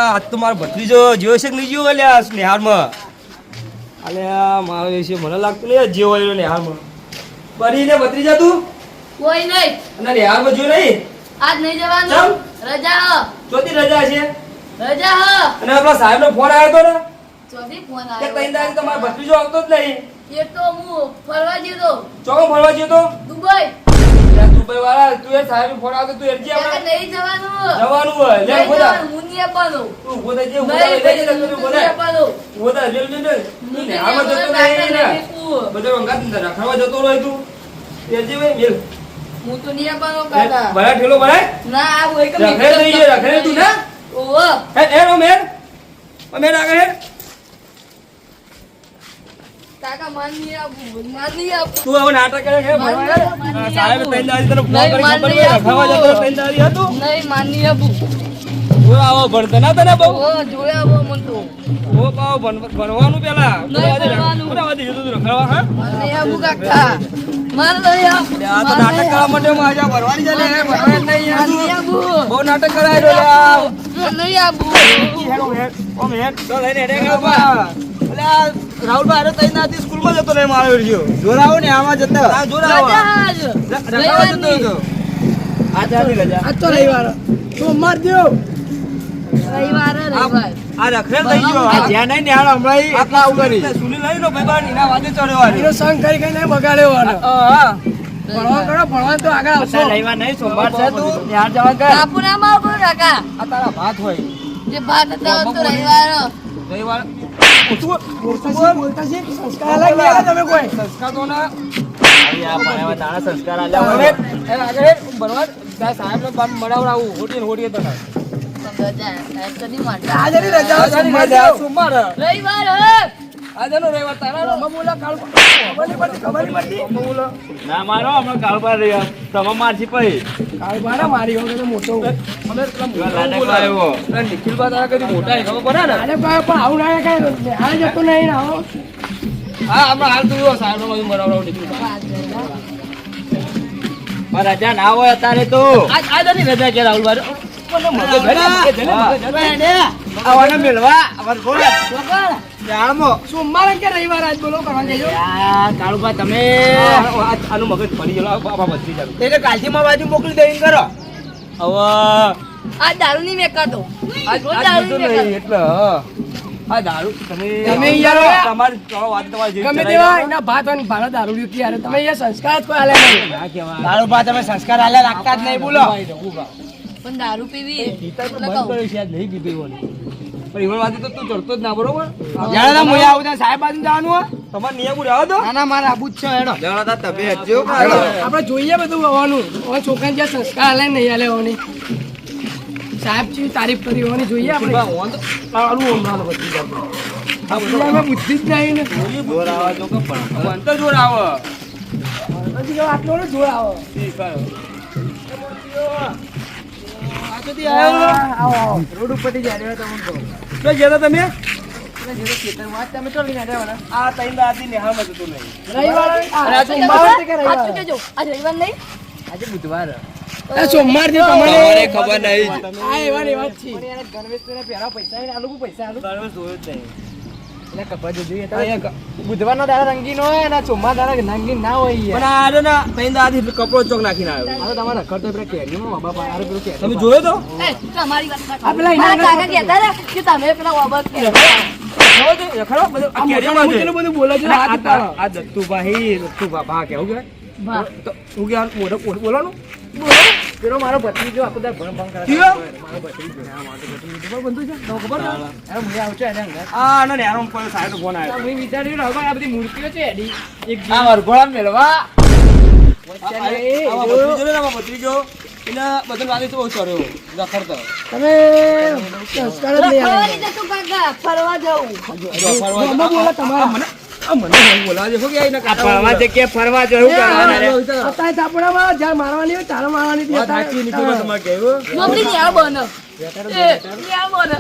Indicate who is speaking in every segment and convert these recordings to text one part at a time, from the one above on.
Speaker 1: આજ તો મારો ભત્રીજો જેવો છે કે નહીં જેવો અલ્યા નેહારમાં અલ્યા મારો વિશે મને લાગતું નહીં જેવો આવ્યો નેહારમાં બની ને ભત્રીજા તું
Speaker 2: કોઈ નહીં
Speaker 1: અને નેહારમાં જો નહીં
Speaker 2: આજ નહીં જવાનું રજા હ
Speaker 1: ચોથી રજા છે
Speaker 2: રજા હ
Speaker 1: અને આપણા સાહેબનો ફોન આવ્યો હતો ને
Speaker 2: ચોથી ફોન
Speaker 1: કે
Speaker 2: આવ્યો
Speaker 1: તઈ દાડી તો મારો ભત્રીજો આવતો જ નહીં
Speaker 2: એ તો હું ફરવા ગયો તો
Speaker 1: ચોકો ફરવા ગયો તો
Speaker 2: દુબઈ
Speaker 1: દુબઈ વાળા તું એ સાહેબ ફોન આવતો તું એમ
Speaker 2: ત્યાં
Speaker 1: આપણે
Speaker 2: નહીં જવાનું
Speaker 1: જવાનું હોય લે
Speaker 2: નહીં
Speaker 1: બોલા
Speaker 2: જવાનું, હું નહીં આપવાનું
Speaker 1: તું બોલા જે બોલા લઈ જલે તું
Speaker 2: નહીં
Speaker 1: બોલા
Speaker 2: આપવાનું.
Speaker 1: બોલા લે લે લે તું ને આમાં જતો નહીં ને બધો રંગાત અંદર રખડવા જતો રહે તું એ જે ભાઈ મિલ
Speaker 2: હું તો નહીં આપવાનું કાકા
Speaker 1: બરા ઠેલો બરા
Speaker 2: ના આ હોય કે
Speaker 1: રખડે નહીં એ રખડે તું ના
Speaker 2: ઓહો
Speaker 1: હે એ રો મેર આગળ હે
Speaker 2: કાકા માન નહીં આપું
Speaker 1: તું હવે નાટક કરે છે ભરવા સાહેબ તૈન દાડી તને ફોન કરી ખબર
Speaker 2: નહીં,
Speaker 1: છે રખડવા જતો તૈન દાડી હતું
Speaker 2: નહીં માન નહીં આપું
Speaker 1: ઓ આવો ભણતા ના તને બહુ
Speaker 2: ઓહો જોયા બહુ મન તો
Speaker 1: ઓ પાવ ભણવાનું પેલા
Speaker 2: ભણવાનું.
Speaker 1: પૂરા વાદી જતું રખડવા હા
Speaker 2: માન નહીં આપું કાકા માન નહીં આપું
Speaker 1: આ તો નાટક કરવા માટે હું આજે ભરવાની છે ને ભરવા જ નહીં
Speaker 2: માન નહીં
Speaker 1: યાર
Speaker 2: આપું
Speaker 1: બહુ નાટક કરાય રહ્યો
Speaker 2: માન નહીં આપું
Speaker 1: ઓ મેં તો લઈને હેડે ગયો બા અલ્યા રાહુલભાઈ અરે તઈ નાથી સ્કૂલમાં જતો નહીં મારો રહ્યો જોરાવો ને આમાં જતો હા જોરાવો
Speaker 2: રજા આજ
Speaker 1: રખડવા જતો હતો આ ચાલી રજા
Speaker 3: આજ તો રવિવાર સોમવાર થયો
Speaker 2: રવિવારે રવિવાર
Speaker 1: આ રખડેલ થઈ ગયો
Speaker 3: આ જ્યાં નહીં નિહાળ હમણાં આટલા આવું કરી
Speaker 1: સુની લઈ લો ભાઈ બાર નીના વાદે ચડ્યો આ
Speaker 3: એનો સંગ કરી કરીને બગાડ્યો આનો.
Speaker 1: હા
Speaker 3: ભણવા કરો ભણવા તો આગળ આવશો
Speaker 1: રવિવાર નહીં સોમવાર છે તું નિહાળ જવા કર
Speaker 2: બાપુ નામ આવું કાકા
Speaker 1: આ તારા ભાત હોય
Speaker 2: જે ભાત હતા તો રવિવાર
Speaker 1: રવિવાર
Speaker 3: બોલતા શીખ, સંસ્કાર અલગ નહીં આવે તમે કોઈ
Speaker 1: સંસ્કાર તો ના અહીંયા પણ એવા તારા સંસ્કાર આલ્યા હવે આગળ બરોબર તા સાહેબને બાપ મળાવરાવું હોટીએ તો ના
Speaker 3: આજે ની રજા હોય, સોમવાર
Speaker 1: રજા
Speaker 3: થયો.
Speaker 1: સોમવાર
Speaker 2: રવિવાર
Speaker 1: આજનો રવિવાર તારા
Speaker 3: અમે બોલા કાલ ખબર નહીં પડતી
Speaker 1: ના મારો હમણાં કાળ પર રહ્યા તમે મારજી પછી
Speaker 3: કાલ બારા મારી વગર તો મોટો
Speaker 1: નિખિલ બા તારા કદી મોટા ખબર પડે ને
Speaker 3: અરે ભાઈ પણ આવું ના કઈ આ જતો નહીં ને આવો
Speaker 1: હા હમણાં હાલ તું સાહેબ નો બરાબર નિખિલ બા રજા ના હોય અત્યારે તો આજ ની રજા કે રાહુલ ભાઈ આવવાના મેળવા અમાર બોલ
Speaker 3: સોમવાર કે રવિવાર આજ બોલો કરવા જજો
Speaker 1: કાળુભા તમે આનું મગજ ફરી ગયેલો બાબા બધી જાવ એટલે કાલથી માં બાજુ મોકલી દઈને કરો હવે
Speaker 2: આ દારૂ નહીં મેકાતો
Speaker 1: આજ દારૂ નહીં એટલે આ દારૂ
Speaker 3: તમે
Speaker 1: તમે
Speaker 3: યાર
Speaker 1: તમારી ચલો વાત તમારી જેવી
Speaker 3: ગમે
Speaker 1: ચલાવી
Speaker 3: તેવા
Speaker 1: લો.
Speaker 3: એના ભાત હોય ને ભાડા દારૂ પીતી યાર તમે અહીંયા સંસ્કાર જ કોઈ હાલે નહીં
Speaker 1: ના કહેવાય.
Speaker 3: દારૂ તમે સંસ્કાર હાલે રાખતા જ નહીં બોલો
Speaker 1: ભાઈ, રઘુભા.
Speaker 2: પણ દારૂ પીવી
Speaker 1: પીતા તો બંધ કર્યું છે, આજ નહીં પીતો એવો. પણ ઈવન વાતે તો તું ચડતો જ ના બરોબર
Speaker 3: જાણે ના મુયા આવું ત્યાં સાહેબ બાજુ જવાનું હોય
Speaker 1: તમારે નિયમ રહેવા દો
Speaker 3: ના ના મારે આબુ જ છે હેડો
Speaker 1: જણાતા તમે હજુ
Speaker 3: આપણે જોઈએ બધું હોવાનું હવે છોકરાને જ્યાં સંસ્કાર હાલે નહીં હાલે હોવાની સાહેબ જેવી તારીફ કરી હોવાની જોઈએ આપણે અમે બુદ્ધિ જ નહીં ને
Speaker 1: જોર આવે તો કે પણ અંતર જોર આવે
Speaker 3: હજી કેવો આટલો ને જોર આવો આવો રોડ ઉપરથી જાય તમને કહો
Speaker 1: તો જતા તમે
Speaker 3: તમે તો લઈને આવ્યા
Speaker 1: આ તૈન દાદી નેહામાં જતો નહીં
Speaker 3: રવિવાર
Speaker 2: આ
Speaker 3: સોમવાર કે
Speaker 2: સાચું
Speaker 3: રવિવાર
Speaker 2: કહેજો આજ રવિવાર નહીં
Speaker 1: આજે બુધવાર
Speaker 3: સોમવાર થી
Speaker 1: તમારે
Speaker 3: તમને
Speaker 1: ખબર નહીં
Speaker 3: આ એવા ને એવા જ છે
Speaker 1: સર્વિસ જોયો જ નહીં
Speaker 3: બુધવાર નો દાડા રંગીન હોય અને સોમવાર દાડા રંગીન ના હોય
Speaker 1: પણ આ રે ના તૈન દાદી કપડો ચોક નાખીને આવ્યો
Speaker 3: આ તો તમારે રખડતો પેલા કેરીમાં બાબા પાડે પેલું કેરી
Speaker 1: તમે જોયો તો
Speaker 2: એ તમારી વાત ના
Speaker 3: આ પેલા
Speaker 2: કરો. મારા
Speaker 3: ઇનામ
Speaker 2: કાકા કહેતા હતા કે તમે પેલા ઓબત કે
Speaker 1: ખરો બધું આ
Speaker 3: આ
Speaker 1: કેરીમાં
Speaker 3: મોટાનું
Speaker 1: છે.
Speaker 3: બધું બોલે છે
Speaker 1: આ
Speaker 3: હાથ પાડો
Speaker 1: આ દત્તુભા ભા કેવું કહેવાય
Speaker 2: વાહ
Speaker 1: તો હું કે મોઢો બોલવાનું
Speaker 3: પેલો મારો ભત્રીજો આખો દાડો ભણ ભણ કરે
Speaker 1: કયો?
Speaker 3: મારો ભત્રીજો હા મારો ભત્રીજો તો બંધુ છે તો ખબર છે અરે મુએ આવશે એને અંગત
Speaker 1: આ ના નેરો પર સાહેબ ફોન આવ્યો
Speaker 3: મેં વિચાર્યું ને હવે આ બધી મૂર્તિઓ છે એડી એક
Speaker 1: આ વરઘોડા મેળવા
Speaker 3: વચ્ચે
Speaker 1: ભત્રીજો એને બધું વાગે તો બહુ ચડ્યો રખડતો
Speaker 3: તમે સંસ્કાર જ નહીં
Speaker 2: ફરવા
Speaker 3: આવે
Speaker 2: નહીં જતું કાકા ફરવા જવું
Speaker 3: મમ્મા બોલે તમારા
Speaker 1: મને બોલાવે છે શું કે એને
Speaker 3: ફરવા જગ્યાએ ફરવા જવું અત્યારે થાપડામાં જ્યાં મારવાની હોય તારે મારવાની હતી.
Speaker 1: સાચી નીકળ્યો તમારે કહેવું
Speaker 2: મમ્મી ને આવ બનો એ આવ બનો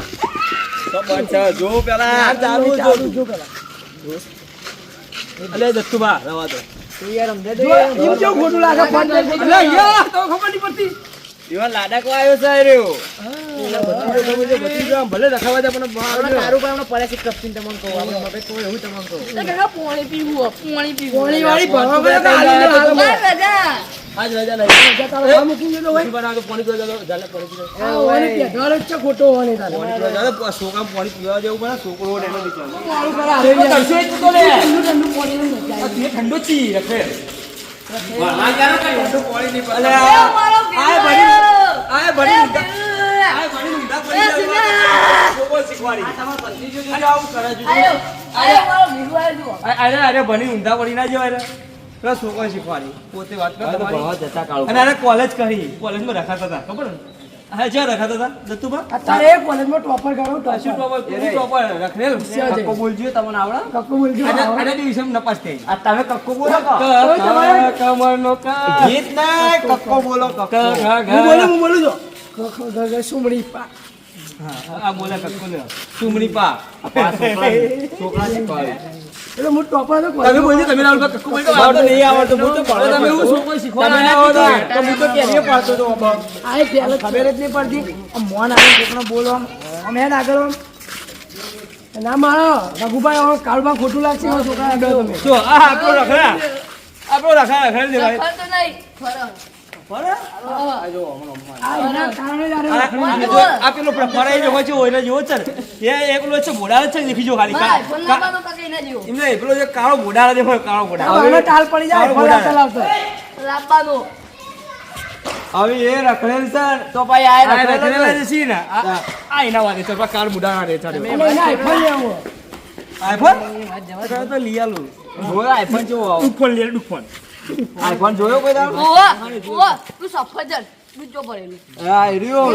Speaker 1: તો બંધ છે જો પેલા દારૂ જો
Speaker 3: પેલા.
Speaker 1: અલે દત્તુભા રવા દો
Speaker 3: તું યાર સમજે તો એમ કેવું ખોટું લાગે ફોન કરી
Speaker 1: અલે યાર તો ખબર નહીં પડતી એવા લાડકો આવ્યો છે રહ્યો ભલે રખાવા દે પણ
Speaker 4: તારું પણ પડે છે કપચીન તમને કહું આપણે મગજ કોઈ એવું તમને કહું
Speaker 2: તો કાકા પાણી પીવું
Speaker 3: પોણી વાળી ભરવા પડે તો આલી દે હાલો.
Speaker 2: રજા
Speaker 1: આજ રજા નહીં
Speaker 3: રજા તારો આ મૂકી દેજો હોય.
Speaker 1: બનાવતો પાણી પીવા જાવ જાલે પડી
Speaker 3: આ ઓને પેઢાળ જ છે ખોટો ઓને તારે.
Speaker 1: પાણી પીવા જાવ છોકરા પાણી પીવા જેવું પણ છોકરો એનો બિચારો
Speaker 3: મોડું કરે હારે યાર.
Speaker 1: ઠંડુ લે
Speaker 3: ઠંડુ ઠંડુ પાણી નું મજા આવે.
Speaker 1: આ ઠંડુ છી રખે વાલા જાનો કે ઠંડુ પાણી નહીં અલે
Speaker 2: એ મારો
Speaker 1: આય
Speaker 2: ભીડો.
Speaker 1: ભણી
Speaker 2: એ ભીડો.
Speaker 1: આય ભણી ઊંધા પડી
Speaker 2: એ
Speaker 1: જાવ છોકરો શીખવાડી તમાર પત્ની જો જો આવું કરે જો
Speaker 2: આયો મારો ભીડો આયો જુઓ.
Speaker 1: અરે ભણી ઊંધા પડી ના જવાય પેલા છોકરો શીખવાડી પોતે વાત કર તમારી અને અરે કોલેજ કરી કોલેજમાં રખાતા હતા ખબર ને હા જ્યાં રખાતા હતા દત્તુભા
Speaker 3: અત્યારે એ કોલેજમાં ટોપર કરો તો
Speaker 1: શું ટોપર રખેલ
Speaker 3: છે.
Speaker 1: કક્કો બોલજો તમને આવડે
Speaker 3: કક્કો બોલજો.
Speaker 1: અને દિવસમ નપાસ થઈ
Speaker 4: આ તમે કક્કો બોલો કો
Speaker 1: કમરનો ગીત ના કક્કો બોલો કક્કો
Speaker 3: હું બોલું છું. ખ ખ ગ ગ સુમડી પા.
Speaker 1: આ બોલે કક્કો ને સુમણી પા છોકરા શીખવાડે
Speaker 3: એટલે હું ટોપર હતો
Speaker 1: તમે બોલજો તમે રાहुल કક્કો બોલતો આવડતો નહીં આવડતો હું તો ભણો તમે એવું છોકરો શીખવાડો ના આવડતો તો હું તો કેરીએ પાડતો તો
Speaker 3: આ એક પહેલા ખબર જ નહીં પડતી આમ મોન આવે છોકરો બોલો આમ હેડ આગળ આમ. ના મારો રઘુભાઈ આમ કાળમાં ખોટું લાગશે એવા છોકરા આગળ તમે.
Speaker 1: જો આ આપણો રખડા રખેલ દે ભાઈ
Speaker 2: ફરતો નહીં ફરો.
Speaker 3: આ એના કારણે જ આરે રખડી છે.
Speaker 1: આ પેલો ફરાઈ જો છે ઓયને જેવો છે ને એ એકલો છે બોડાળ છે દેખી જો ખાલી
Speaker 2: ભાઈ ફોન લાવવાનો કાકા ના જેવો.
Speaker 1: એમને પેલો જે કાળો બોડાળ દેખો કાળો
Speaker 3: આ
Speaker 1: બોડાળ
Speaker 3: ભાઈનો ટાલ પડી જાય
Speaker 1: કાળો
Speaker 3: ફળ
Speaker 1: બોડાળ.
Speaker 3: લાવતો.
Speaker 2: લાવવાનો.
Speaker 1: હવે એ રખડેલ છે તો ભાઈ આ રખડેલ છે ને આ એના વાદે છે પણ કાળ બોડાળ રે છે
Speaker 3: અને એને આઈફોન લેવો.
Speaker 1: આઈફોન તો લઈ આલું જોયો આઈફોન જેવો ડુફોન લે ડુફોન આઈફોન જોયો કોઈ દાડો
Speaker 2: ઓવા તું સફરજન બીજો પડેલું.
Speaker 1: હા એરિયો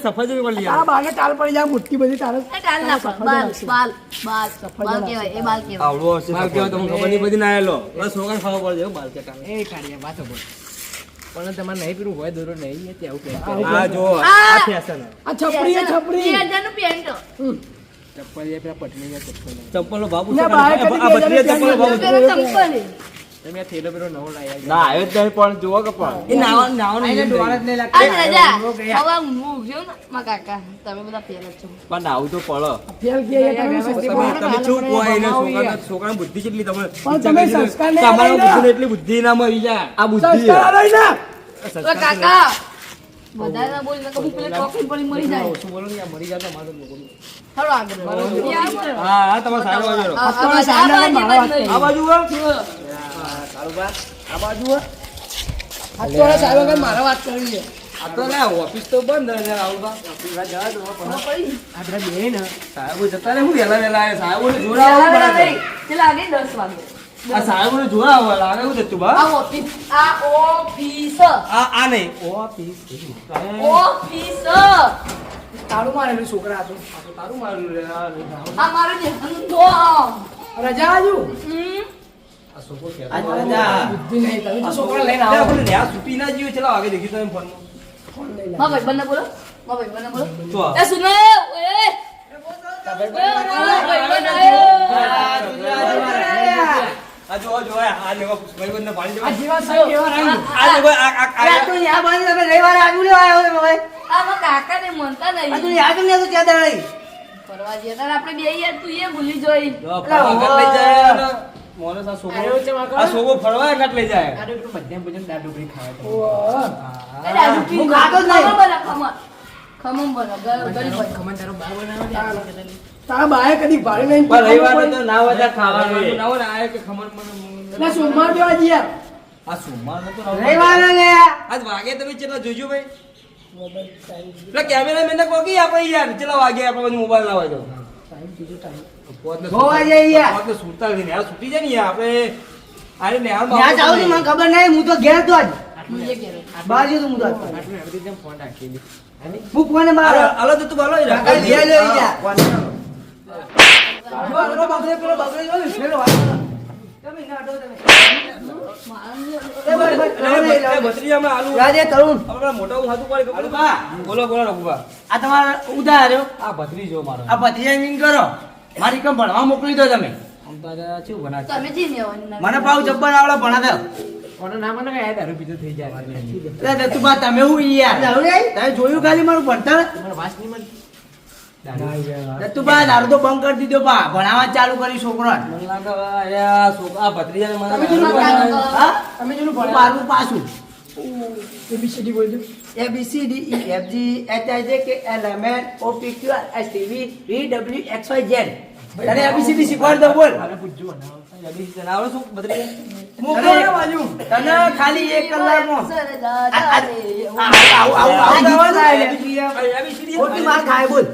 Speaker 1: સફરજન પર લઈ
Speaker 3: તારા બાને ટાલ પડી જાય મુઠ્ઠી બધી તારે.
Speaker 2: એ ટાલ ના પડે. બાલ કહેવાય એ બાલ કહેવાય.
Speaker 1: આવડો હશે બાલ કેવો તમને ખબર નહીં બધી ના આયેલો બસ છોકરા ખાવા પડે બાલ કેટા
Speaker 4: એ કાઢ્યા વાતો બોલ પણ તમારે નહીં પીરું હોય દોરો નહીં એ ત્યાં આવું કહે
Speaker 1: આ જો આ ફેશન
Speaker 3: આ છપરી એ છપરી.
Speaker 2: 2000 નું પેન્ટ.
Speaker 4: ચપ્પલ એ પેલા પટની ચપ્પલ
Speaker 1: ચપ્પલ બાબુ
Speaker 3: ના, બહાર કદી
Speaker 1: આ બત્રીએ ચપ્પલ બાબુ
Speaker 2: પેલો ચંપલ.
Speaker 4: તમે આ થેલો પેલો નવો લાવ્યા
Speaker 1: ના આવ્યો જ નહીં પણ જુઓ કે પણ એ નાવાનું
Speaker 4: એને ડોળ જ નહીં
Speaker 2: આ
Speaker 4: લાગતા
Speaker 2: રજા. હવે હું ઉભ્યો ને મારા કાકા તમે બધા ફેલ જ છો.
Speaker 1: પણ આવું તો પડો
Speaker 3: ફેલ કે એ તમે સંસ્કાર.
Speaker 1: તમે ચૂપ હોય એને છોકરાની બુદ્ધિ કેટલી તમે
Speaker 3: પણ તમે સંસ્કાર નહીં
Speaker 1: તમારા
Speaker 3: આલ્યા.
Speaker 1: બુદ્ધિને એટલી બુદ્ધિ ના મળી જાય આ બુદ્ધિ
Speaker 3: સંસ્કાર આલોય ને.
Speaker 2: ઓય કાકા બધા ના બોલી નકર હું પેલે ટોકન પડી મરી જાય.
Speaker 1: શું બોલો ને યાર મરી જાય તો મારે તો બોલું.
Speaker 2: હાલો આગળ.
Speaker 1: હા હા તમારે સારું વાગ્યો
Speaker 2: આ બાજુ
Speaker 1: આ બાજુ
Speaker 3: આ તો હવે સાહેબ વગર મારે વાત કરવી છે.
Speaker 1: આ તો ના ઓફિસ તો બંધ રહે રાહુલ જવા દો પણ
Speaker 4: આપણે બે ને
Speaker 1: સાહેબો જતા ને હું વેલા વેલા આવ્યા સાહેબોને જોડાવા બરાબર
Speaker 2: ચલા આગે 10 વાગે.
Speaker 1: આ સાહેબોને જોડાવા લાગે હું જતું બા
Speaker 2: આ ઓફિસ
Speaker 1: આ નહીં ઓફિસ
Speaker 2: ઓફિસ
Speaker 3: તાળું મારેલું છોકરા હતું.
Speaker 1: તારું મારું રે
Speaker 2: આ મારો ધંધો.
Speaker 3: રજા આજુ.
Speaker 1: આ છોકરો કે
Speaker 4: આજ રજા.
Speaker 3: બુદ્ધિ નહીં. તમે તો છોકરા લઈને
Speaker 1: આ
Speaker 3: આવો.
Speaker 1: આપણે ન્યા છૂટી ના જીવે ચલો આગે દેખી તમે ફોનમાં
Speaker 3: ફોન લઈ લે.
Speaker 2: માં ભાઈ બંને બોલો. માં ભાઈ બંને બોલો.
Speaker 1: તો
Speaker 2: એ સુનો ઓય. ભાઈ
Speaker 1: આ જો જો આ લેવા ભાઈબંધને પાણી
Speaker 3: આ
Speaker 1: દેવા
Speaker 3: જેવા સાહેબ કેવા રાખ્યું.
Speaker 1: આ જો આ
Speaker 4: તું યા બાંધી તમે રવિવારે આજુ લેવા આવ્યો છે ભાઈ
Speaker 2: આ કાકા ને મનતા
Speaker 4: આ તું
Speaker 2: નહીં.
Speaker 4: યાદ ને તો ક્યાં દળાઈ
Speaker 2: ફરવા જઈએ ત્યારે આપણે બે યાર તું એ ભૂલી જોઈ.
Speaker 1: ફરવા લઈ જાય ને મોનસ આ
Speaker 3: આવ્યો છે વાંકડો?
Speaker 1: આ છોકરો ફરવા કાટ લઈ જાય
Speaker 4: કાઢો એટલું મધ્યમ ભોજન દાળ ઢોકળી ખાવા છે.
Speaker 3: ઓહ.
Speaker 2: એ દાદુ પી
Speaker 4: હું ખાતો જ નહીં.
Speaker 2: ખમણ બનો ગરીબ હોય.
Speaker 4: ખમણ તારો બા બનાવે છે.
Speaker 3: તારા બાએ કદી ભાડે નહીં
Speaker 1: પણ રવિવારે તો
Speaker 4: ના હોય ત્યાં ખાવાનું.
Speaker 1: ના હોય ને આ કે ખમણ મને
Speaker 3: એટલે સોમવાર જેવા જ યાર.
Speaker 1: આ સોમવાર નતો
Speaker 4: રવિવારે લે
Speaker 1: આજ વાગે તમે કેટલા જોજો ભાઈ એટલે કેમેરામેન ને કહો કે આપણે યાર કેટલા વાગે આપણે મોબાઈલ ના હોય તો
Speaker 4: જોવા જઈએ યાર.
Speaker 1: પોતને સુરતા લઈને યાર છૂટી જાય ને યાર આપણે આરે ને હાલ
Speaker 4: ત્યાં જાઉં છું મને ખબર નહીં હું તો ઘેર તો જ
Speaker 2: હું એ કહેતો.
Speaker 4: બાજુ તો હું તો
Speaker 3: આટલું એવી જેમ ફોન રાખી દે.
Speaker 4: હું કોને મારો
Speaker 1: આલો તો તું બાલો
Speaker 4: કાકા ઘેર લઈ જા
Speaker 3: જો આનો બગડે પેલો બગડે જો ને પેલો વાળો.
Speaker 4: તમે ના હટો તમે
Speaker 2: મારા
Speaker 1: ભત્રીજામાં આલુ
Speaker 4: રાજે તરુણ
Speaker 1: આપણે મોટા હાથું પડે ખબર બા બોલો બોલો રઘુબા
Speaker 4: આ તમારા ઉધાર રહ્યો
Speaker 1: આ ભત્રીજો મારો
Speaker 4: આ ભત્રીજાની કરો મારી કેમ ભણવા મોકલી દો તમે
Speaker 1: આમ તારે શું બનાવ
Speaker 2: તમે જી લેવાનું ના.
Speaker 4: મને પાવ જબ્બર આવડે ભણા દો કોનો નામ મને કઈ દારૂ પીતો થઈ જાય
Speaker 3: એટલે દત્તુભા તમે હું યાર તમે જોયું ખાલી મારું ભણતર
Speaker 4: તમારો વાસ નહીં મને
Speaker 3: દત્તુભા દારૂ તો બંધ કરી દીધો બા ભણાવવા ચાલુ કરી છોકરો
Speaker 1: મને લાગે આ છોકરા ભત્રીજાને મને
Speaker 3: તમે જેનું ભણ્યા? હા? તમે જેનું ભણ્યા? બારમું પાછું
Speaker 4: ABCD બોલજો
Speaker 3: A B C D E F G H I J K L M N O P Q R S T V V W X Y Z તને ABCD શીખવાડ દો બોલ
Speaker 4: આને પૂછજો ને
Speaker 1: આવડે શું ભત્રીજા?
Speaker 3: મોકલો ને બાજુ તને ખાલી 1 કલાકમાં ખોટી માર ખાય બોલ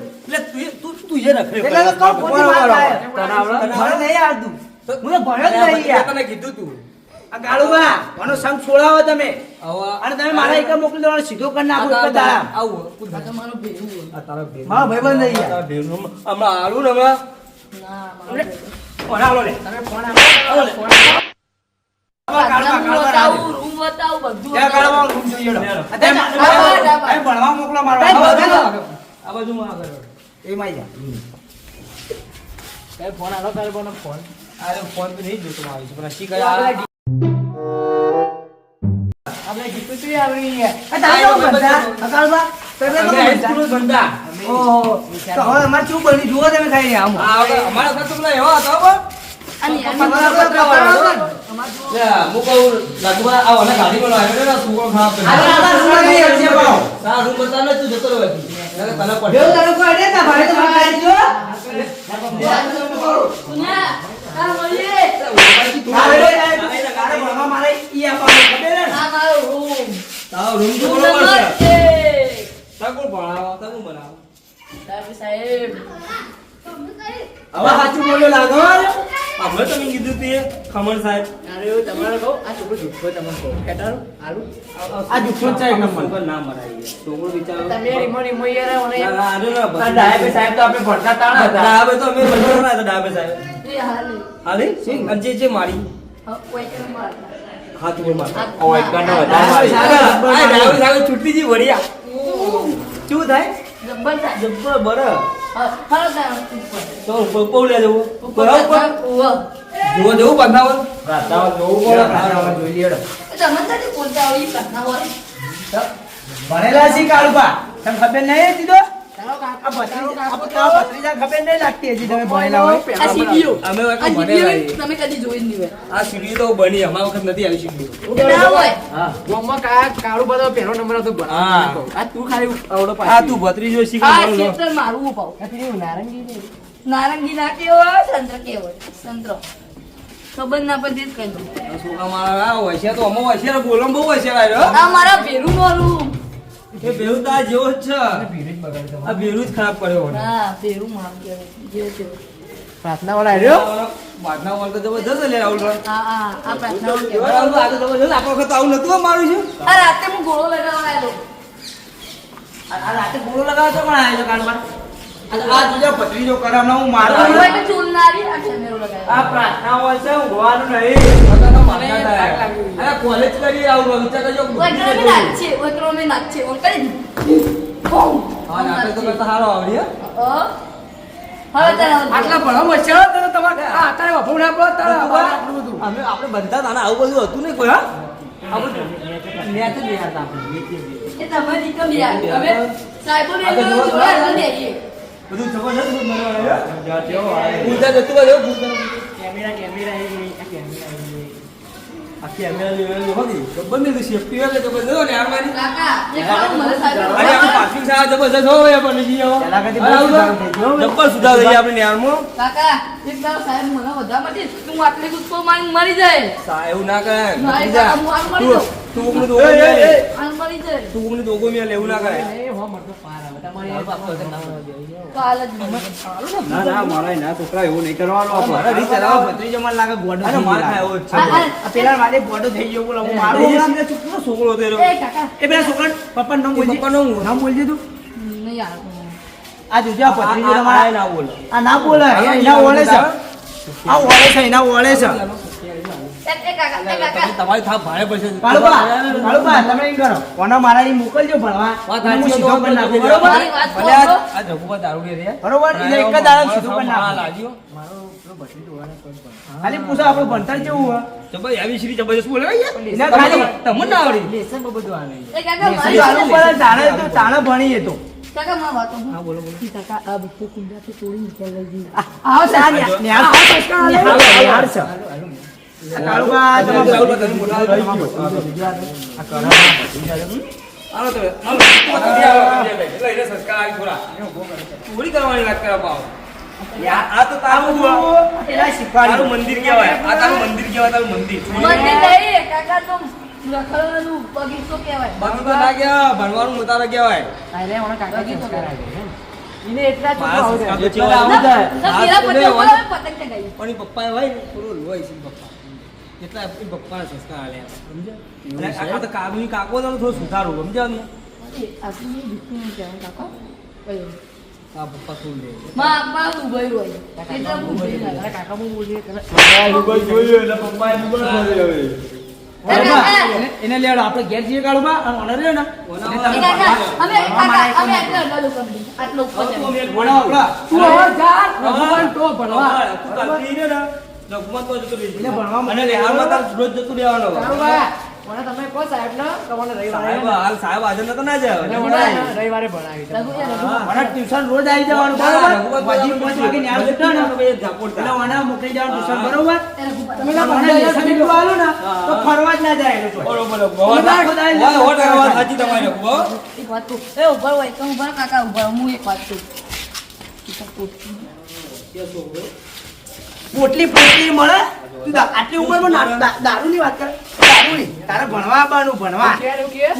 Speaker 1: તું જે રખડે
Speaker 3: એટલે તો કહું ખોટી માર ખાય
Speaker 1: તને આવડે?
Speaker 3: ભણે નહીં આવતું હું તો ભણ્યો જ નહીં યાર
Speaker 1: તને કીધું તું
Speaker 3: આ ગાળુબા મને સંગ છોડાવો તમે
Speaker 1: આવા
Speaker 3: અને તમે મારા એક મોકલી દેવાનો સીધો કરી નાખો એક જ દાડા
Speaker 1: આવું
Speaker 2: આ તો મારો ભેરું હોય.
Speaker 1: આ તારો ભેર
Speaker 3: મારો ભાઈબંધ નહીં યાર.
Speaker 1: તારો ભેરનો હમણાં આલું ને હમણાં
Speaker 2: ના, મારો ભેરું.
Speaker 1: ઓરે આલો લે
Speaker 4: તમે ફોન આપો
Speaker 3: ગાળુબા,
Speaker 2: રૂમ
Speaker 3: ગાળુબા,
Speaker 2: બતાવું, રૂમ બતાવું, બધું
Speaker 3: ત્યાં
Speaker 2: બતાવું.
Speaker 3: ગાળુબા રૂમ જોઈએ લો.
Speaker 1: હેલો.
Speaker 3: આ તમે તમે ભણવા મોકલો મારો
Speaker 1: આ
Speaker 3: ભાઈબંધ.
Speaker 1: બાજુમાં આગળ
Speaker 3: એ માં જા
Speaker 4: કઈ ફોન આલો તારે કોનો ફોન
Speaker 1: અરે ફોન તો નહીં જોતો મારી પણ શી
Speaker 4: આપણે ગીતો શું આવડી યાર
Speaker 3: આ તમે કેવું ભણતા? આ ગાળુબા, તમે કેવું ભણતા?
Speaker 1: બનતા
Speaker 3: ઓહો, તો હવે અમારે શું બન્યું? જુઓ તમે ખાઈ આમ
Speaker 1: અમારા વખત તો પેલા એવા હતા હો
Speaker 2: અને એની
Speaker 3: પપ્પા
Speaker 2: અંદર
Speaker 3: પપ્પા
Speaker 2: બતાવો.
Speaker 3: પપ્પા.
Speaker 2: અમાર જો
Speaker 1: લે હું કહું લાગવા આ ઓલા ગાડી માં આવ્યો ને છોકરો ખરાબ કરી
Speaker 3: આ રૂમ નહીં આવશે પાછો.
Speaker 1: તારા રૂમ બતા ને તું જતો રહ્યો હતી તને
Speaker 3: બેવ
Speaker 1: પડ્યો
Speaker 3: તારું કોઈ અડે તા ભાઈ તો વાત કરી જો.
Speaker 2: સુન્યા, આ મળીએ.
Speaker 3: તારે તારે ભણવા મારે ઈ આપવાનું ખબર હે ને?
Speaker 2: આ મારો રૂમ.
Speaker 1: તારો રૂમ તો
Speaker 2: રૂમ
Speaker 1: બરોબર
Speaker 2: નંબર
Speaker 1: છે
Speaker 2: એક.
Speaker 1: તા કોણ ભણાવો તા કોણ બનાવો
Speaker 2: સાહેબ,
Speaker 3: હવે સાચું બોલ્યો લાગો
Speaker 1: આપણે તમે કીધું તું એ ખમણ સાહેબ
Speaker 4: અરે એવું તમારે કહું આ છોકરો જુઠ્ઠો તમને કહું કેટારું આલુ
Speaker 3: આ જુઠ્ઠો છે એક નંબર.
Speaker 1: છોકરો ના મરાય છોકરો બિચારો
Speaker 4: તમે રીમો રીમો યાર મને
Speaker 1: ના, ના, આને ના
Speaker 3: આ
Speaker 1: ભત્રીજા.
Speaker 3: ડાયાબે સાહેબ તો આપણે ભણતા તાણા હતા.
Speaker 1: ડાબે તો અમે ભણતા ના હતા ડાબે સાહેબ
Speaker 2: એ હાલી.
Speaker 1: હાલી અને જે મારી
Speaker 2: કોઈ કે મારતા.
Speaker 1: હાથ ઉપર માર
Speaker 4: ઓ એક ગણો
Speaker 3: ડાયાબે સાહેબ
Speaker 1: આ ડાબે સાહેબ છૂટી જી વળિયા શું થાય
Speaker 2: જબ્બર થાય.
Speaker 1: જબ્બર બર
Speaker 2: હાલો તારા ઉપર.
Speaker 1: તો પૌલ્યા જવું
Speaker 2: ઉપર
Speaker 1: બરાબર
Speaker 2: ઉભો.
Speaker 1: જોવો જવું બંધાવો
Speaker 3: રાતાઓ જોવું પડે, રાતાઓ જોઈ લેડો.
Speaker 2: એ તમને નથી બોલતા હોય, ઈ ઘટના હોય.
Speaker 3: ભણેલા છે કાળુબા, તમને ખબર નહીં હતી તો?
Speaker 2: તારો કાકા,
Speaker 3: આ ભત્રીજા-
Speaker 2: તારો કાકો
Speaker 3: આ ભત્રીજા ખબર નહીં લાગતી હજી તમે ભણેલા હોય.
Speaker 2: આ સીડીઓ.
Speaker 1: અમે વખત
Speaker 2: આ
Speaker 1: ભણેલા
Speaker 2: સીડીઓ
Speaker 1: છીએ.
Speaker 2: તમે કદી જોઈ જ નહીં હોય.
Speaker 1: આ સીડી તો બની અમારા વખત નથી આવી સીડી
Speaker 2: ના હોય.
Speaker 3: હા.
Speaker 4: ગોમમાં કાળું બધો પહેલો નંબર હતો
Speaker 1: હા.
Speaker 4: આ તું ખાલી આવડો
Speaker 1: આ
Speaker 4: પાછી
Speaker 1: તું ભત્રીજો શીખ
Speaker 2: આ ક્ષેત્ર મારું ઉપાવ.
Speaker 4: આ પેલી નારંગી ને
Speaker 2: નારંગી ના કેવો સંત્ર કેવો સંત્ર ખબર ના પડતી જ કહી દઉં.
Speaker 1: છોકરા મારા હોય છે તો અમે હોય છે બોલો બહુ હોય છે ભાઈ
Speaker 2: આ મારા ભેરું નો રૂમ.
Speaker 1: એ બેહુ તો આ જેવો જ છે
Speaker 4: ભીડ જ બગાડી તમારે
Speaker 1: આ બેરું જ ખરાબ કર્યો હોય
Speaker 2: હા ભેરું મારું કહેવાય. જે તે.
Speaker 4: પ્રાર્થના વાળા આવ્યો
Speaker 1: બાટના વાળ તો જબરજસ્ત લે રાહુલ ભાઈ
Speaker 2: આ પ્રાર્થનાઓ
Speaker 1: રાહુલ
Speaker 2: કહેવાય.
Speaker 1: આ તો જબરજસ્ત આપણો વખત આવું નતું હો મારું છે
Speaker 2: આ રાતે હું ગોળો લગાવવા આવેલો.
Speaker 3: આ રાતે ગોળો લગાવતો પણ આયો છે કાળુબા. આ જોજો ભત્રીજો કરાવનો હું મારો
Speaker 2: હું હોય તો ચૂલનારી આ કેમેરો લગાવ્યો.
Speaker 3: આ પ્રાર્થના હોય છે ઊંઘવાનું નહીં.
Speaker 1: અરે કોલેજ કરી આવું વિચાર કરજો
Speaker 2: ઓય ક્રમે નાચે, ઓય ક્રમે નાચે. ઓય કરી બોમ.
Speaker 1: હા નાટક તો કરતા સારો આવડી હો
Speaker 2: હવે તારા
Speaker 3: આટલા ભણવામાં છે તો તમારે આ અત્યારે વફો ના પડો તારે આટલું બધું.
Speaker 1: અમે આપણે બનતા હતા ને આવું બધું હતું નહીં કોઈ હા આવું મેચ જ નહીં હારતા આપણે
Speaker 2: એ તમે નીકળ યાર. હવે સાહેબો ને
Speaker 1: આ તો જોવા
Speaker 2: જોડે હાલ દઈએ.
Speaker 1: બધું જબરજસ્ત બધું બનાવવાનું પૂજા જતું હોય પૂજા
Speaker 4: કેમેરા કેમેરા આવી ગઈ આ કેમેરા આવી ગઈ
Speaker 1: આ કેમેરા લેવલ હોતી જબર ને સેફટી વાળે જબરજસ્ત હો ને યાર મારી
Speaker 2: કાકા એ ખાવ મને સાહેબ
Speaker 1: અરે આપણે પાર્કિંગ સાહેબ જબરજસ્ત હોય પણ જી આવો
Speaker 3: પહેલા કરતી બહુ સુધારો થઈ ગયો.
Speaker 1: જબ્બર સુધાર થઈ આપણે ન્યારમાં
Speaker 2: કાકા એક દાડો સાહેબ મને વધા માટે તું આટલે કૂદકો મારી મરી જાય.
Speaker 1: એવું ના કરે
Speaker 2: ના, એ કાકા, હું આમ મરી જાઉં.
Speaker 1: તું કોકનું દોગો મે
Speaker 2: આમ મરી જાય.
Speaker 1: તું કોકનું દોગો મે લેવું ના કરે
Speaker 4: એ હો મળતો પાર આવે તમારે આ પાછો
Speaker 2: કાલ જ મને.
Speaker 3: ના ના મારા ના છોકરા એવું નહીં કરવાનું
Speaker 1: મારા રીત ચલાવો.
Speaker 3: ભત્રીજો મને લાગે ગોડો
Speaker 1: અરે માર ખાય એવો જ છે
Speaker 3: આ પેલા મારે ગોડો થઈ ગયો બોલો હું મારું
Speaker 1: મારું
Speaker 3: હમણાં-
Speaker 1: સીધા ચૂપનો છોકરો હતો એનો.
Speaker 2: એ કાકા
Speaker 3: એ પેલા છોકરા પપ્પા નામ બોલજે
Speaker 1: પપ્પાનું હું.
Speaker 3: નામ બોલજે તું
Speaker 2: નહીં યાર
Speaker 3: આ જોજે આ ભત્રીજો
Speaker 1: આ
Speaker 3: તમારા
Speaker 1: ના બોલો
Speaker 3: આ ના બોલે એના ઓળે છે આ ઓળે છે એના ઓળે છે
Speaker 2: એ કાકા એ કાકા
Speaker 1: તમારી થાપ ભારે પડશે
Speaker 3: કાળુબા, તમે એમ કરો કોના મારાની મોકલજો ભણવા
Speaker 1: વાત
Speaker 3: અને હું
Speaker 1: સાચી
Speaker 3: સીધો
Speaker 1: તો
Speaker 3: કરી નાખું,
Speaker 1: બરોબર?
Speaker 3: બરોબર?
Speaker 2: મારી વાત
Speaker 1: ભલે
Speaker 2: કહો.
Speaker 1: આ રઘુપત દારૂ લે રે.
Speaker 3: બરોબર? એટલે એક જ દાડો સીધો કરી નાખું.
Speaker 1: લાગ્યો
Speaker 3: ખાલી પૂછો આપણું ભણતર કેવું હોય
Speaker 1: જબર આવી શ્રી જબરજસ્ત બોલે યાર.
Speaker 3: એને ખાલી
Speaker 1: તમને ના આવડી
Speaker 4: લેસન બધું આને
Speaker 2: એ કાકા મારી
Speaker 3: ખાલી
Speaker 2: વાત
Speaker 3: આલુ પર તાણે તો તાણે ભણીએ તો
Speaker 2: કાકા માં વાતો
Speaker 1: હા બોલો બોલો
Speaker 2: કાકા આ બુકો કુંડા તો તોડી નીકળવા દી
Speaker 3: આવો સા ન્યાલ ન્યાલ છે કાળુબા તમે
Speaker 1: ચાલો તમે મોટા થઈ ગયો. હાલો તો હાલો એટલે એને સંસ્કાર આવી થોડા પૂરી કરવાની વાત કરવા પાવ આ તો તારું
Speaker 3: એલા શીખવાડ્યું
Speaker 1: તારું મંદિર કહેવાય આ તારું મંદિર કહેવાય તારું મંદિર
Speaker 2: મંદિર નહીં કાકા તો રખડવાનું બગીચો કહેવાય
Speaker 1: બાકી તો ના કહેવાય ભણવાનું મોટાને કહેવાય
Speaker 4: અરે ઓના કાકા સંસ્કાર આવે એને એટલા
Speaker 1: મારા
Speaker 4: છોકરા
Speaker 1: સંસ્કાર તો
Speaker 4: હોય
Speaker 1: ચેવા
Speaker 3: આવું
Speaker 1: જાય.
Speaker 2: ના પેલા પતંગ બોલાવે પતંગ ચગાવી
Speaker 1: પણ એ પપ્પા હોય ને થોડું લોહી છે પપ્પા એટલા એ પપ્પાના સંસ્કાર આલે સમજ્યા અને કાકા તો કાબુની કાકો તો થોડું સુધારું સમજ્યા ને
Speaker 2: આપણી દીકરી ને કહેવાય કાકા કયો
Speaker 1: આ પપ્પા થોડું લે
Speaker 2: માં આપા ઉભઈ હોય એટલે હું ઉભઈ ના
Speaker 4: અરે કાકા હું બોલીએ તને
Speaker 3: એને લેવડો આપણે ઘેર જઈએ કાળુબા અને ઓનર રહ્યો ને
Speaker 2: એ કાકા અમે કાકા અમે આટલો કંપની આટલો ઉપર ચડીએ.
Speaker 3: તું હવે જા રઘુવંશ તો ભણવા
Speaker 1: તું કાલથી રે ને રઘુમત તો જતો રહેજે.
Speaker 3: એટલે ભણવા
Speaker 1: અને લેહારમાં તારે રોજ જતું રહેવાનું
Speaker 4: કાળુબા ઓના તમે કહો સાહેબ ને તમને
Speaker 1: સાહેબ
Speaker 4: રવિવારે
Speaker 1: હાલ સાહેબ હાજર નતો ના જાય
Speaker 4: એટલે ઓના રવિવારે ભણાવી
Speaker 2: રઘુ એ રઘુ
Speaker 3: મને ટ્યુશન રોજ આવી જવાનું બરોબર પછી 5 વાગે ન્યાલ છૂટે ને એટલે મને મોકલી જવાનું ટ્યુશન બરોબર
Speaker 2: એ રઘુ
Speaker 3: તમે ના મને લેસન એટલું આલો ને તો ફરવા જ ના જાય એ લોકો.
Speaker 1: સાચી તમારી રઘુ, હો.
Speaker 2: એક વાત કહું એ ઉભા હોય તો ઉભા કાકા ઉભા રહો. હું એક વાત કહું
Speaker 3: પોટલી મળે તું આટલી ઉંમરમાં દારૂની વાત કર દારૂની તારે ભણવા આવવાનું ભણવા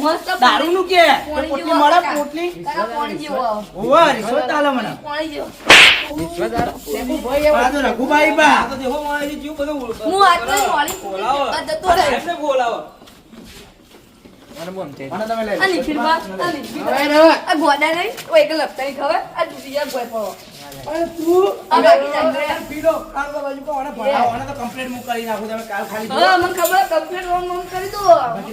Speaker 2: મસ્ત
Speaker 3: દારૂનું કે
Speaker 2: પોણી
Speaker 3: પોટલી
Speaker 2: જેવો
Speaker 3: મળે
Speaker 2: કાકા.
Speaker 3: પોટલી
Speaker 2: કાકા પોણી જેવો આવો.
Speaker 3: ઓવા રિશ્વત આલે મને
Speaker 2: પોણી જેવો
Speaker 3: પણ આ તો રઘુભાઈ બા
Speaker 1: આ તો દેખો મારે જે જીવ બધો
Speaker 2: હું આટલો વાળી
Speaker 1: બોલાવો.
Speaker 2: આ જતો રહે.
Speaker 1: સાહેબને બોલાવો.
Speaker 4: મને બોમ છે
Speaker 3: અને તમે લઈ
Speaker 2: આ નિખિલબા, આ નિખિલબા. આ ગોડા નહીં ઓય કે લપતાની ખબર આ દુધિયા ગોય પાવો.
Speaker 3: અને તું
Speaker 2: આ બાકી જાય.
Speaker 3: પીડો કાલ તો બાજુ કોને ભણાવો અને તો કમ્પ્લેટ હું કરી નાખું તમે કાલ ખાલી
Speaker 2: હા મને ખબર કમ્પ્લીટ ઓમ ઓમ કરી દો ખબર.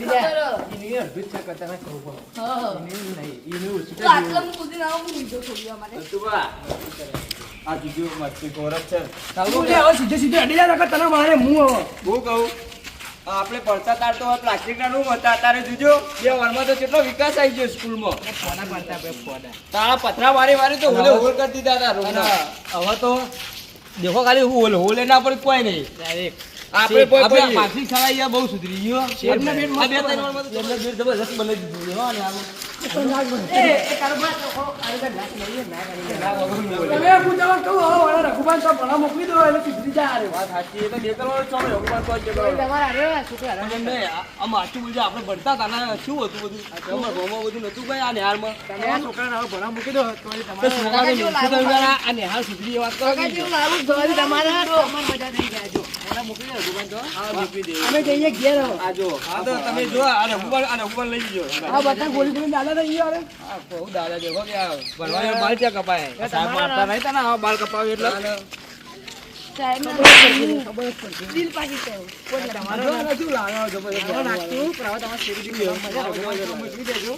Speaker 4: એને અદ્ભુત છે કરતા ના ખબર
Speaker 2: હા
Speaker 4: પડે નહીં એને ઓછું
Speaker 2: તો આટલા હું કૂદીને આવું હું બીજો છોડ્યો માટે
Speaker 1: આ જીજો મસ્તી ગોરખ છે.
Speaker 3: તું લે હવે સીધે સીધે અડી જા નકર તને મારે હું હવે
Speaker 1: હું કહું આ આપણે પડતા તાર તો પ્લાસ્ટિકના રૂમ હતા અત્યારે જોજો 2 વારમાં તો કેટલો વિકાસ આવી ગયો સ્કૂલમાં
Speaker 4: ફોડા પડતા બે ફોડા
Speaker 1: તારા પથરા વારી વારી તો હોલે હોલ કરી દીધા હતા રૂમના. હવે તો દેખો ખાલી હોલ હોલે ના પડી કોઈ નહીં
Speaker 4: ડાયરેક્ટ
Speaker 1: આપણે માનસિક શાળા અહીંયા બહુ સુધરી ગયો
Speaker 3: શેઠ ને બેન
Speaker 1: આ 2-3 વારમાં તો શેઠ ને બેન જબરજસ્ત બનાવી દીધું હો. અને આમાં
Speaker 2: એ કારોબાર તો ખરો આગળ ગ્લાસ લઈએ ના કરી
Speaker 1: ના વગરનું બોલે.
Speaker 3: તમે હું જવા કહું હવે વાળા રઘુભાઈ તો ભણા મોકલી દો એટલે સુધરી જાય અરે
Speaker 1: વાત સાચી. એ તો બે કરવાનો છો ને રઘુભાઈ તો જ બે કરવાનો.
Speaker 2: તમારા અરે છોકરા
Speaker 1: પણ એમ નહીં, આમ આટલું બધું આપણે ભણતા હતા ને શું હતું બધું આમાં રોમાં બધું નતું ભાઈ આ નિહાળમાં
Speaker 4: તમે આ છોકરાને હવે ભણા મૂકી દો તો એ
Speaker 1: તો
Speaker 4: તમારે
Speaker 1: છોકરાને મિલશે તો એમ આ નિહાળ સુધરી વાત કરો
Speaker 2: કાકા જેવું લાવું ધોરી તમારા
Speaker 4: તમારે મજા થઈ જાય જો ભણા મૂકી દો રઘુભાઈ તો
Speaker 1: હા મૂકી દે.
Speaker 3: અમે જઈએ ઘેર હવે
Speaker 1: આ જો હા તો તમે જો આ રઘુભાઈ લઈ જજો.
Speaker 3: આ બધા ગોળી ગોળી દાદા થઈ ગયા અરે
Speaker 1: આ બહુ દાદા દેખો કે આ ભણવાના બાલ ચા કપાય.
Speaker 4: સાહેબ મારતા નહીં તને આવા બાલ કપાવે એટલે
Speaker 2: દિલ પાકી ગયું
Speaker 3: તમારે શું લાગે જબરજસ્ત
Speaker 4: નાખતું પણ હવે તમારે શેરીથી મજા રઘુભાઈ મૂકી દેજો